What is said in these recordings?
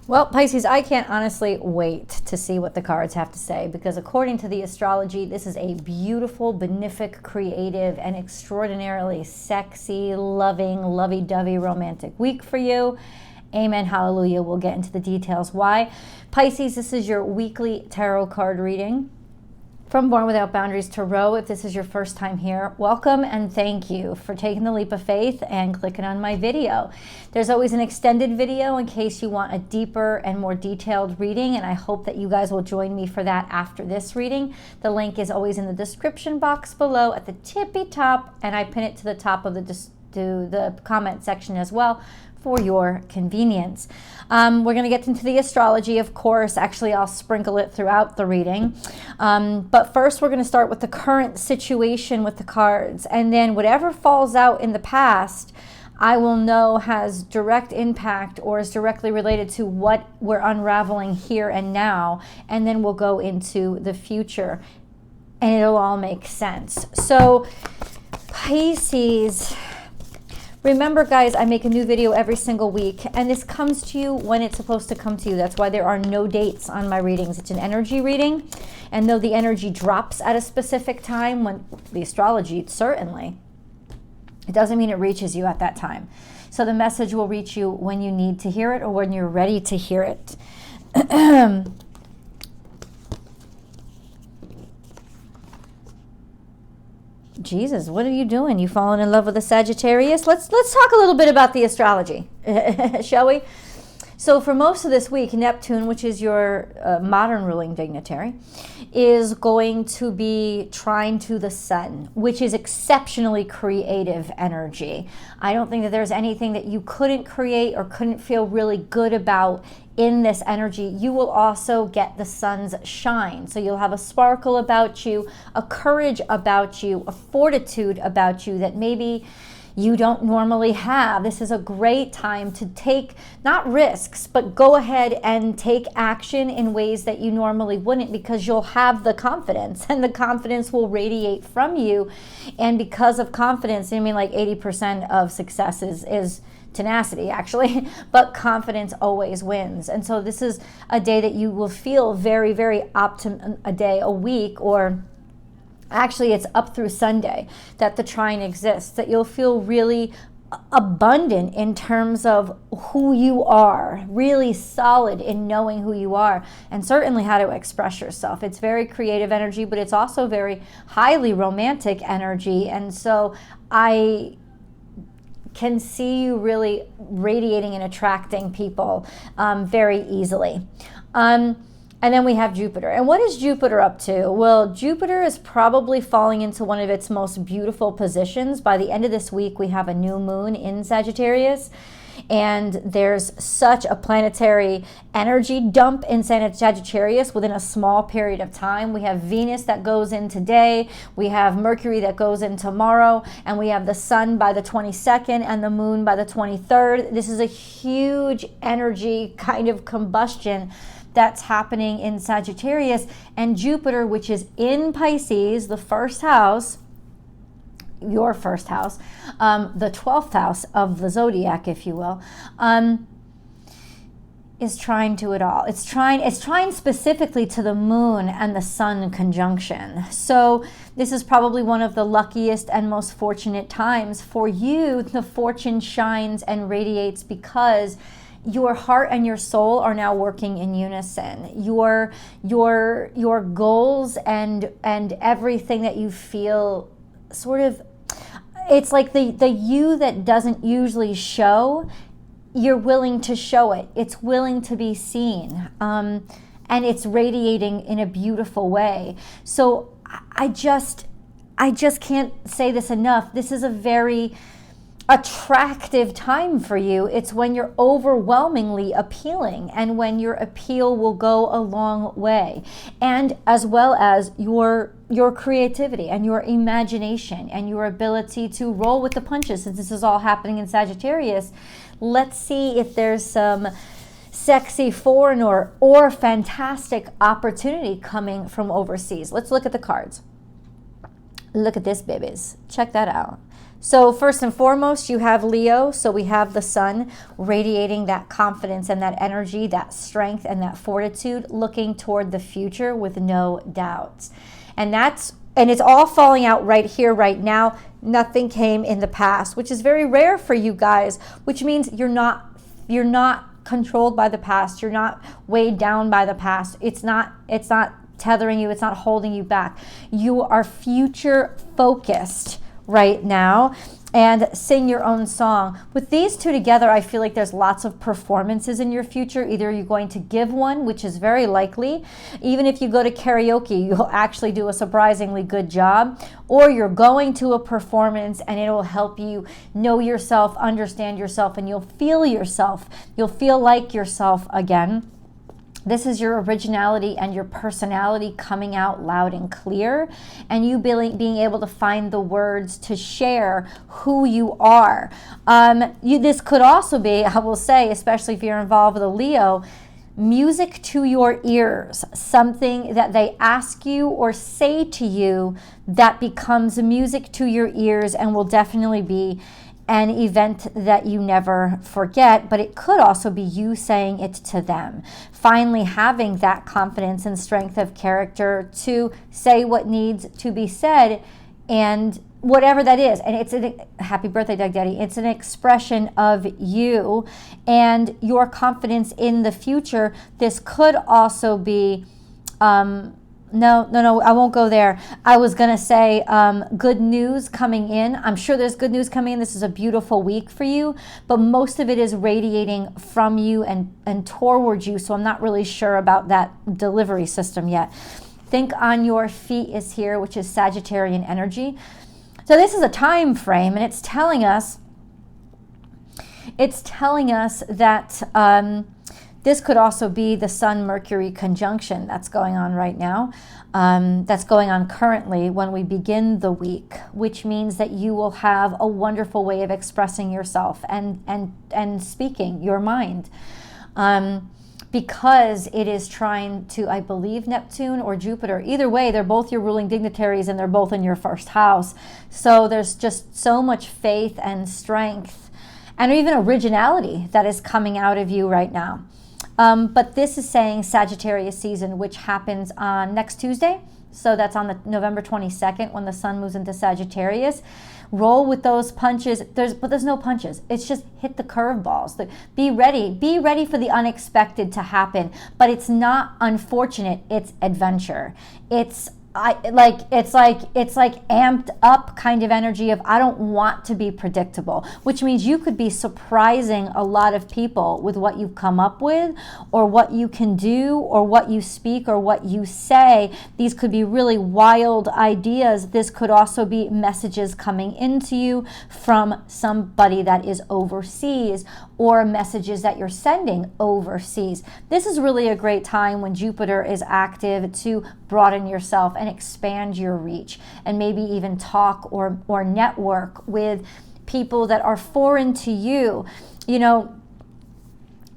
Well, Pisces, I can't honestly wait to see what the cards have to say, because according to the astrology, this is a beautiful, benefic, creative, and extraordinarily sexy, loving, lovey-dovey romantic week for you. Amen. Hallelujah. We'll get into the details why. Pisces, this is your weekly tarot card reading from Born Without Boundaries Tarot. If this is your first time here, welcome and thank you for taking the leap of faith and clicking on my video. There's always an extended video in case you want a deeper and more detailed reading, and I hope that you guys will join me for that after this reading. The link is always in the description box below at the tippy top, and I pin it to the top of the comment section as well for your convenience. We're going to get into the astrology, of course. Actually, I'll sprinkle it throughout the reading. But first, we're going to start with the current situation with the cards. And then whatever falls out in the past, I will know has direct impact or is directly related to what we're unraveling here and now. And then we'll go into the future. And it'll all make sense. So, Pisces, remember, guys, I make a new video every single week, and this comes to you when it's supposed to come to you. That's why there are no dates on my readings. It's an energy reading, and though the energy drops at a specific time, when the astrology, certainly, it doesn't mean it reaches you at that time. So the message will reach you when you need to hear it or when you're ready to hear it. Jesus, what are you doing? You falling in love with a Sagittarius? Let's talk a little bit about the astrology, shall we? So for most of this week, Neptune, which is your modern ruling dignitary, is going to be trine to the sun, which is exceptionally creative energy. I don't think that there's anything that you couldn't create or couldn't feel really good about in this energy. You will also get the sun's shine. So you'll have a sparkle about you, a courage about you, a fortitude about you that maybe you don't normally have. This is a great time to take, not risks, but go ahead and take action in ways that you normally wouldn't, because you'll have the confidence, and the confidence will radiate from you. And because of confidence, I mean, like 80% of success is tenacity, actually, but confidence always wins. And so this is a day that you will feel very, very a week, or actually it's up through Sunday that the trine exists, that you'll feel really abundant in terms of who you are, really solid in knowing who you are, and certainly how to express yourself. It's very creative energy, but it's also very highly romantic energy. And so I can see you really radiating and attracting people very easily. And then we have Jupiter. And what is Jupiter up to? Well, Jupiter is probably falling into one of its most beautiful positions. By the end of this week, we have a new moon in Sagittarius. And there's such a planetary energy dump in Sagittarius within a small period of time. We have Venus that goes in today. We have Mercury that goes in tomorrow. And we have the sun by the 22nd and the moon by the 23rd. This is a huge energy kind of combustion that's happening in Sagittarius. And Jupiter, which is in Pisces, the first house, your first house, the 12th house of the zodiac, if you will, is trine to it all. It's trine specifically to the moon and the sun conjunction. So this is probably one of the luckiest and most fortunate times for you. The fortune shines and radiates because your heart and your soul are now working in unison. Your goals and everything that you feel, sort of, it's like the you that doesn't usually show, you're willing to show it. It's willing to be seen. And it's radiating in a beautiful way. So I just can't say this enough. This is a very attractive time for you. It's when you're overwhelmingly appealing, and when your appeal will go a long way, and as well as your creativity and your imagination and your ability to roll with the punches. Since this is all happening in Sagittarius, let's see if there's some sexy foreign or fantastic opportunity coming from overseas. Let's look at the cards. Look at this, babies. Check that out. So first and foremost, you have Leo. So we have the sun radiating that confidence and that energy, that strength and that fortitude, looking toward the future with no doubts. And it's all falling out right here, right now. Nothing came in the past, which is very rare for you guys, which means you're not controlled by the past. You're not weighed down by the past. It's not tethering you. It's not holding you back. You are future focused right now, and sing your own song. With these two together, I feel like there's lots of performances in your future. Either you're going to give one, which is very likely. Even if you go to karaoke, you'll actually do a surprisingly good job. Or you're going to a performance and it will help you know yourself, understand yourself, and you'll feel yourself. You'll feel like yourself again. This is your originality and your personality coming out loud and clear, and you being able to find the words to share who you are. This could also be, I will say, especially if you're involved with a Leo, music to your ears, something that they ask you or say to you that becomes music to your ears and will definitely be an event that you never forget, but it could also be you saying it to them. Finally, having that confidence and strength of character to say what needs to be said, and whatever that is. And it's happy birthday, Doug Daddy. It's an expression of you and your confidence in the future. This could also be, No, I won't go there. I was going to say good news coming in. I'm sure there's good news coming in. This is a beautiful week for you, but most of it is radiating from you and towards you, so I'm not really sure about that delivery system yet. Think on your feet is here, which is Sagittarian energy. So this is a time frame, and it's telling us that this could also be the Sun-Mercury conjunction that's going on right now, that's going on currently when we begin the week, which means that you will have a wonderful way of expressing yourself and speaking your mind. Because it is trying to, I believe, Neptune or Jupiter. Either way, they're both your ruling dignitaries and they're both in your first house. So there's just so much faith and strength and even originality that is coming out of you right now. But this is saying Sagittarius season, which happens on next Tuesday. So that's on the November 22nd when the sun moves into Sagittarius. Roll with those punches. There's no punches. It's just hit the curveballs. Be ready. Be ready for the unexpected to happen. But it's not unfortunate. It's adventure. It's amped up kind of energy of I don't want to be predictable, which means you could be surprising a lot of people with what you've come up with or what you can do or what you speak or what you say. These could be really wild ideas. This could also be messages coming into you from somebody that is overseas or messages that you're sending overseas. This is really a great time when Jupiter is active to broaden yourself and expand your reach and maybe even talk or network with people that are foreign to you. You know,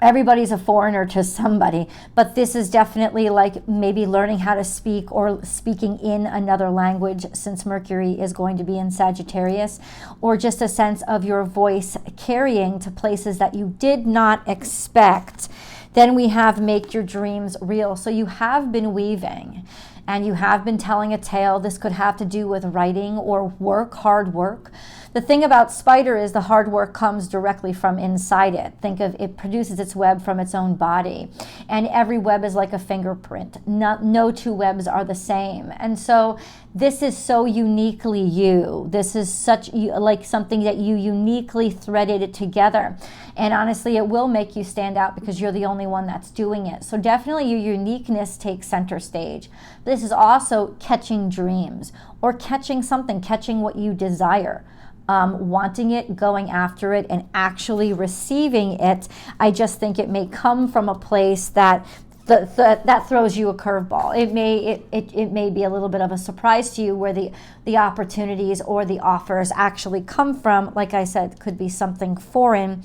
everybody's a foreigner to somebody, but this is definitely like maybe learning how to speak or speaking in another language, since Mercury is going to be in Sagittarius, or just a sense of your voice carrying to places that you did not expect. Then we have make your dreams real. So you have been weaving and you have been telling a tale. This could have to do with writing or work, hard work. The thing about spider is the hard work comes directly from inside it. Think of it produces its web from its own body. And every web is like a fingerprint. No two webs are the same. And so this is so uniquely you. This is such like something that you uniquely threaded together. And honestly, it will make you stand out because you're the only one that's doing it. So definitely your uniqueness takes center stage. This is also catching dreams or catching something, catching what you desire. Wanting it, going after it, and actually receiving it. I just think it may come from a place that that throws you a curveball. It may be a little bit of a surprise to you where the opportunities or the offers actually come from. Like I said, could be something foreign.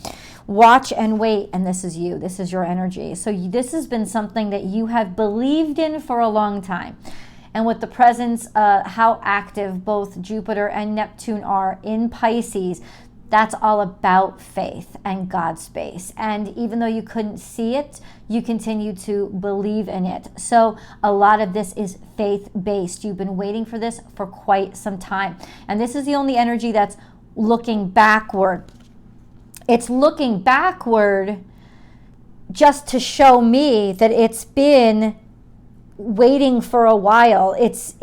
Watch and wait, and this is you. This is your energy. So this has been something that you have believed in for a long time. And with the presence, how active both Jupiter and Neptune are in Pisces, that's all about faith and God's space. And even though you couldn't see it, you continue to believe in it. So a lot of this is faith-based. You've been waiting for this for quite some time. And this is the only energy that's looking backward. It's looking backward just to show me that it's been waiting for a while. It's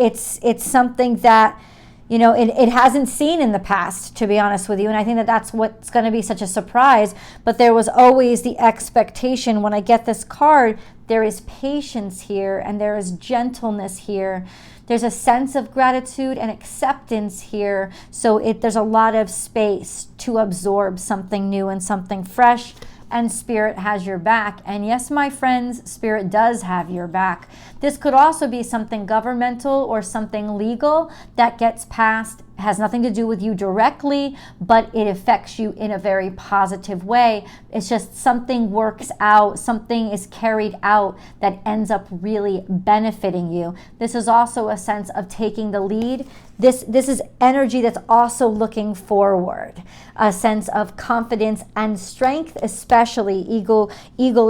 something that, you know, it hasn't seen in the past, to be honest with you. And I think that that's what's going to be such a surprise. But there was always the expectation. When I get this card, there is patience here and there is gentleness here. There's a sense of gratitude and acceptance here. So there's a lot of space to absorb something new and something fresh. And Spirit has your back. And yes, my friends, Spirit does have your back. This could also be something governmental or something legal that gets passed. Has nothing to do with you directly, but it affects you in a very positive way. It's just something works out, something is carried out that ends up really benefiting you. This is also a sense of taking the lead. This is energy that's also looking forward, a sense of confidence and strength, especially. Eagle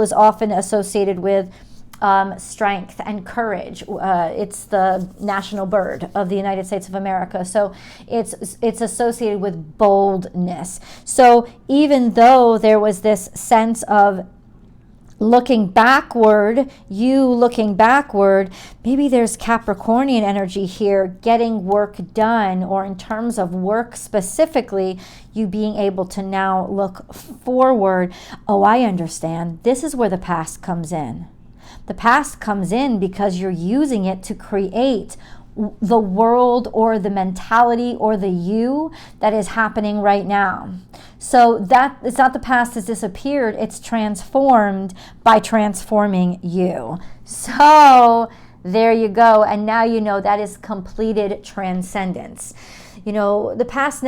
is often associated with strength and courage. It's the national bird of the United States of America. So it's associated with boldness. So even though there was this sense of looking backward, maybe there's Capricornian energy here, getting work done, or in terms of work specifically, you being able to now look forward. Oh, I understand. This is where the past comes in. The past comes in because you're using it to create the world or the mentality or the you that is happening right now. So that it's not the past has disappeared, it's transformed by transforming you. So there you go. And now you know that is completed transcendence. You know, the past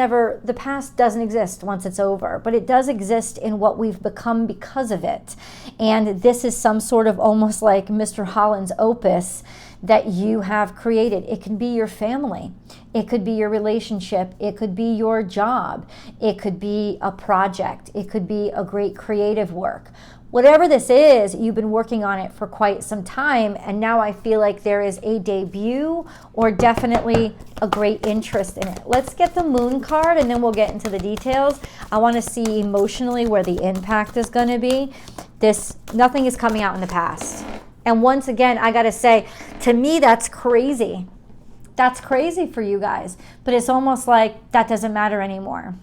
doesn't exist once it's over, but it does exist in what we've become because of it. And this is some sort of almost like Mr. Holland's opus that you have created. It can be your family. It could be your relationship. It could be your job. It could be a project. It could be a great creative work. Whatever this is, you've been working on it for quite some time, and now I feel like there is a debut or definitely a great interest in it. Let's get the moon card and then we'll get into the details. I want to see emotionally where the impact is going to be. Nothing is coming out in the past. And once again, I got to say, to me, that's crazy. That's crazy for you guys. But it's almost like that doesn't matter anymore.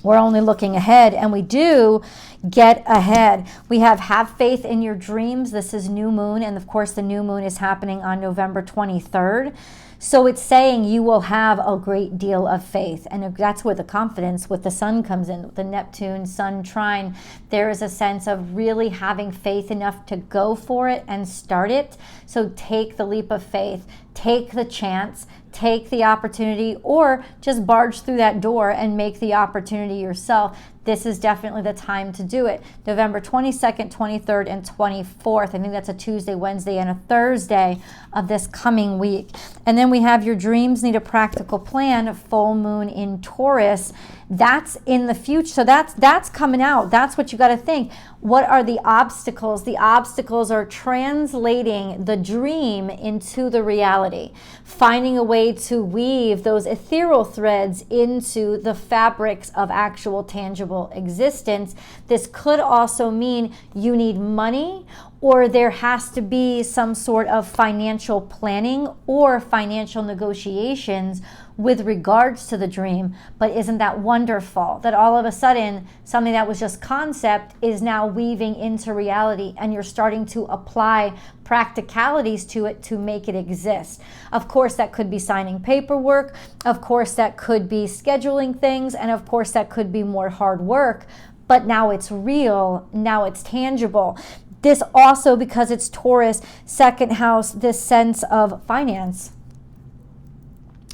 We're only looking ahead, and we do get ahead. We have faith in your dreams. This is new moon, and of course the new moon is happening on November 23rd. So it's saying you will have a great deal of faith, and that's where the confidence with the sun comes in, the Neptune sun trine. There is a sense of really having faith enough to go for it and start it. So take the leap of faith, take the chance, take the opportunity, or just barge through that door and make the opportunity yourself. This is definitely the time to do it. November 22nd, 23rd, and 24th. I think that's a Tuesday, Wednesday, and a Thursday of this coming week. And then we have your dreams need a practical plan, full moon in Taurus. That's in the future. So that's coming out. That's what you got to think. What are the obstacles? The obstacles are translating the dream into the reality, finding a way to weave those ethereal threads into the fabrics of actual tangible existence. This could also mean you need money, or there has to be some sort of financial planning or financial negotiations with regards to the dream. But isn't that wonderful that all of a sudden something that was just concept is now weaving into reality, and you're starting to apply practicalities to it to make it exist. Of course, that could be signing paperwork. Of course, that could be scheduling things. And of course, that could be more hard work. But now it's real. Now it's tangible. This also, because it's Taurus, second house, this sense of finance.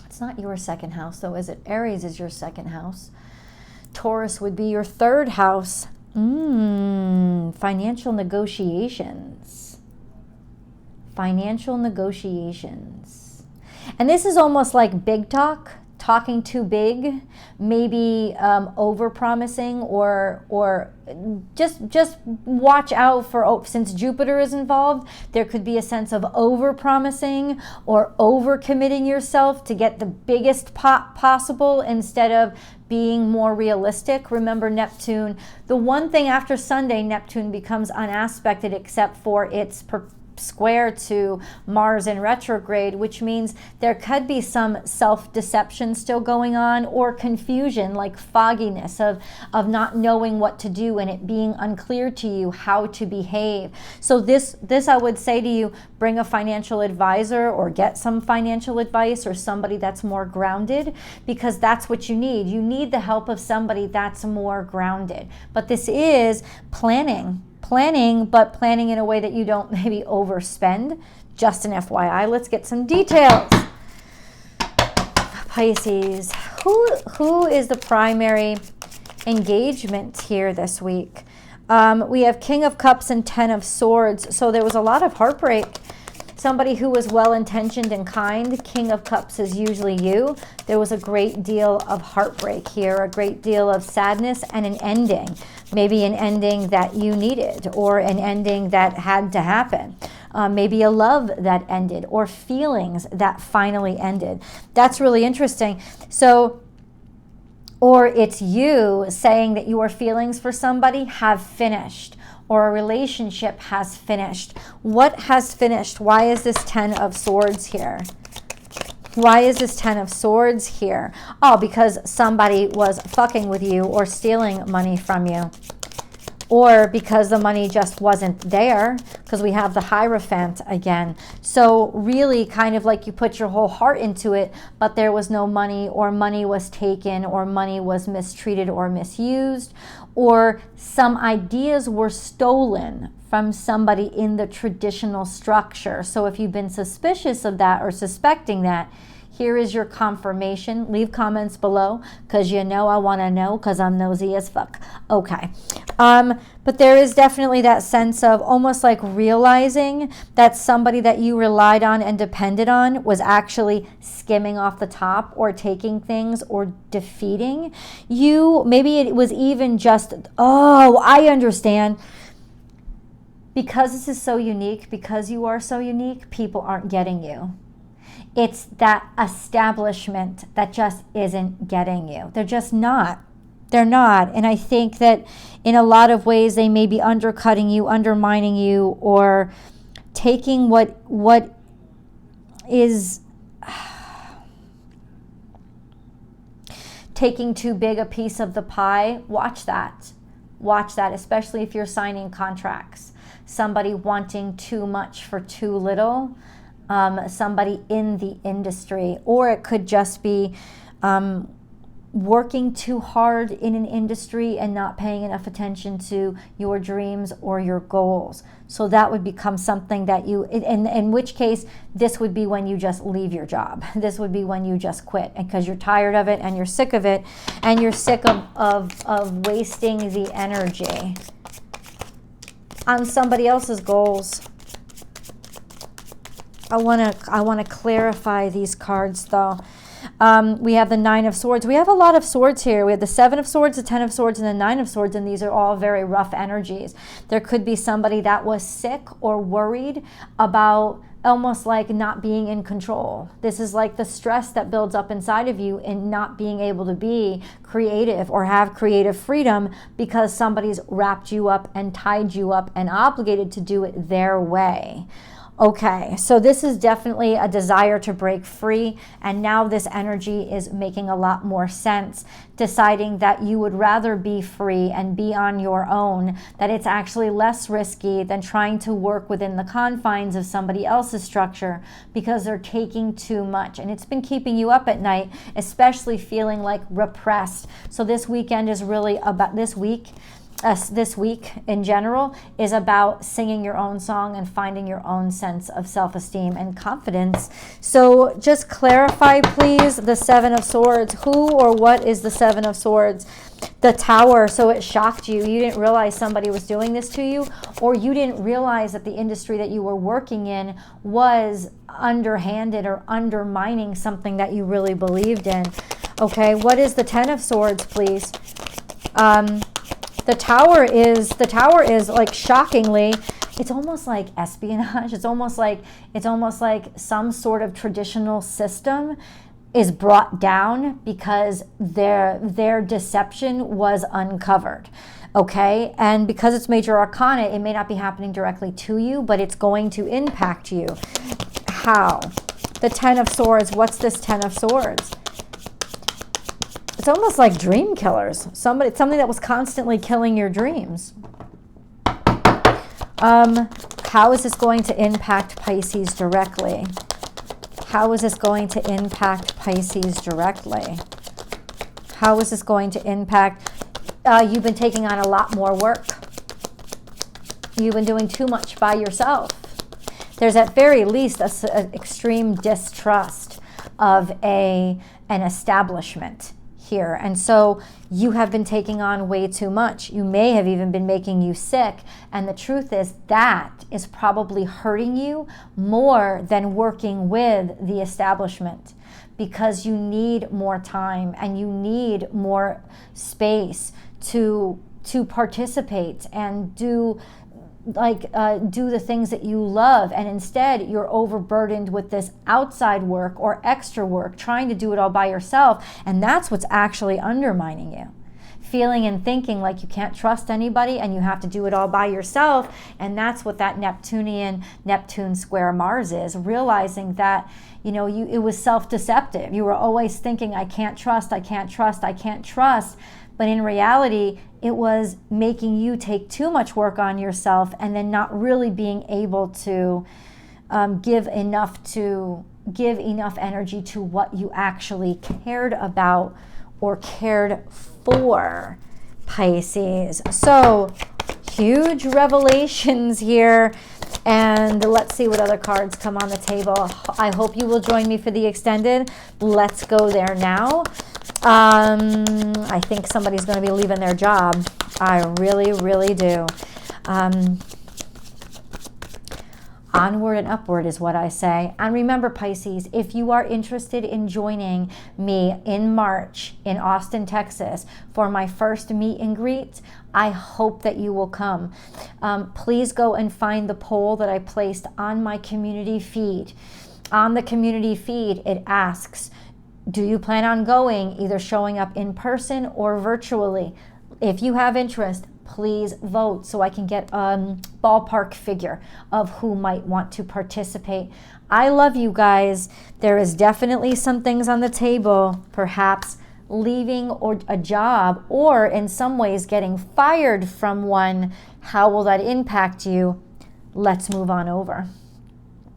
It's not your second house, though, is it? Aries is your second house. Taurus would be your third house. Financial negotiations. financial negotiations. And this is almost like big talk, talking too big, maybe over-promising, or just watch out for, since Jupiter is involved, there could be a sense of over-promising or over-committing yourself to get the biggest pot possible instead of being more realistic. Remember, Neptune, the one thing after Sunday, Neptune becomes unaspected except for its square to Mars in retrograde, which means there could be some self-deception still going on, or confusion, like fogginess of not knowing what to do and it being unclear to you how to behave. So this I would say to you, bring a financial advisor or get some financial advice or somebody that's more grounded, because that's what you need. You need the help of somebody that's more grounded. But this is planning, but planning in a way that you don't maybe overspend. Just an FYI. Let's get some details. Pisces, who is the primary engagement here this week? We have King of Cups and 10 of Swords. So there was a lot of heartbreak. Somebody who was well-intentioned and kind. King of Cups is usually you. There was a great deal of heartbreak here, a great deal of sadness and an ending. Maybe an ending that you needed, or an ending that had to happen. Maybe a love that ended, or feelings that finally ended. That's really interesting. So, or it's you saying that your feelings for somebody have finished, or a relationship has finished. What has finished? Why is this 10 of Swords here? Why is this 10 of Swords here? Oh, because somebody was fucking with you or stealing money from you. Or because the money just wasn't there, because we have the Hierophant again. So really kind of like you put your whole heart into it, but there was no money, or money was taken, or money was mistreated or misused, or some ideas were stolen from somebody in the traditional structure. So if you've been suspicious of that or suspecting that, here is your confirmation. Leave comments below, because you know I want to know, because I'm nosy as fuck. Okay. But there is definitely that sense of almost like realizing that somebody that you relied on and depended on was actually skimming off the top, or taking things, or defeating you. Maybe it was even just, oh, I understand. Because this is so unique, because you are so unique, people aren't getting you. It's that establishment that just isn't getting you. They're just not. They're not. And I think that in a lot of ways they may be undercutting you, undermining you, or taking what is taking too big a piece of the pie. Watch that. Watch that, especially if you're signing contracts. Somebody wanting too much for too little. Somebody in the industry, or it could just be working too hard in an industry and not paying enough attention to your dreams or your goals. So that would become something that you, in which case, this would be when you just leave your job. This would be when you just quit, because you're tired of it and you're sick of it, and you're sick of wasting the energy on somebody else's goals. I want to clarify these cards, though. We have the 9 of Swords. We have a lot of swords here. We have the 7 of Swords, the 10 of Swords, and the 9 of Swords, and these are all very rough energies. There could be somebody that was sick or worried about almost like not being in control. This is like the stress that builds up inside of you and not being able to be creative or have creative freedom because somebody's wrapped you up and tied you up and obligated to do it their way. Okay, so this is definitely a desire to break free, and now this energy is making a lot more sense, deciding that you would rather be free and be on your own, that it's actually less risky than trying to work within the confines of somebody else's structure because they're taking too much, and it's been keeping you up at night, especially feeling like repressed. So this weekend is really about, this week this week in general is about singing your own song and finding your own sense of self-esteem and confidence. So just clarify, please, the Seven of Swords. Who or what is the Seven of Swords? The Tower. So it shocked you. You didn't realize somebody was doing this to you, or you didn't realize that the industry that you were working in was underhanded or undermining something that you really believed in. Okay, what is the Ten of Swords, please? The Tower is like, shockingly, it's almost like espionage. It's almost like some sort of traditional system is brought down because their deception was uncovered. Okay, and because it's major arcana, it may not be happening directly to you, but it's going to impact you. How? The Ten of Swords. What's this Ten of Swords? It's almost like dream killers. Something that was constantly killing your dreams. How is this going to impact Pisces directly? How is this going to impact Pisces directly? How is this going to impact? You've been taking on a lot more work. You've been doing too much by yourself. There's at very least an extreme distrust of an establishment here. And so you have been taking on way too much. You may have even been making you sick. And the truth is that is probably hurting you more than working with the establishment, because you need more time and you need more space to participate and do the things that you love, and instead you're overburdened with this outside work or extra work, trying to do it all by yourself, and that's what's actually undermining you. Feeling and thinking like you can't trust anybody and you have to do it all by yourself, and that's what that Neptune square Mars is, realizing that it was self-deceptive. You were always thinking, I can't trust, I can't trust, I can't trust. But in reality, it was making you take too much work on yourself and then not really being able to give enough energy to what you actually cared about or cared for, Pisces. So huge revelations here. And let's see what other cards come on the table. I hope you will join me for the extended. Let's go there now. I think somebody's going to be leaving their job. I really, really do. Onward and upward is what I say. And remember, Pisces, if you are interested in joining me in March in Austin, Texas for my first meet and greet, I hope that you will come. Please go and find the poll that I placed on my community feed. On the community feed, it asks, do you plan on going, either showing up in person or virtually? If you have interest, please vote so I can get a ballpark figure of who might want to participate. I love you guys. There is definitely some things on the table, perhaps leaving or a job, or in some ways getting fired from one. How will that impact you? Let's move on over.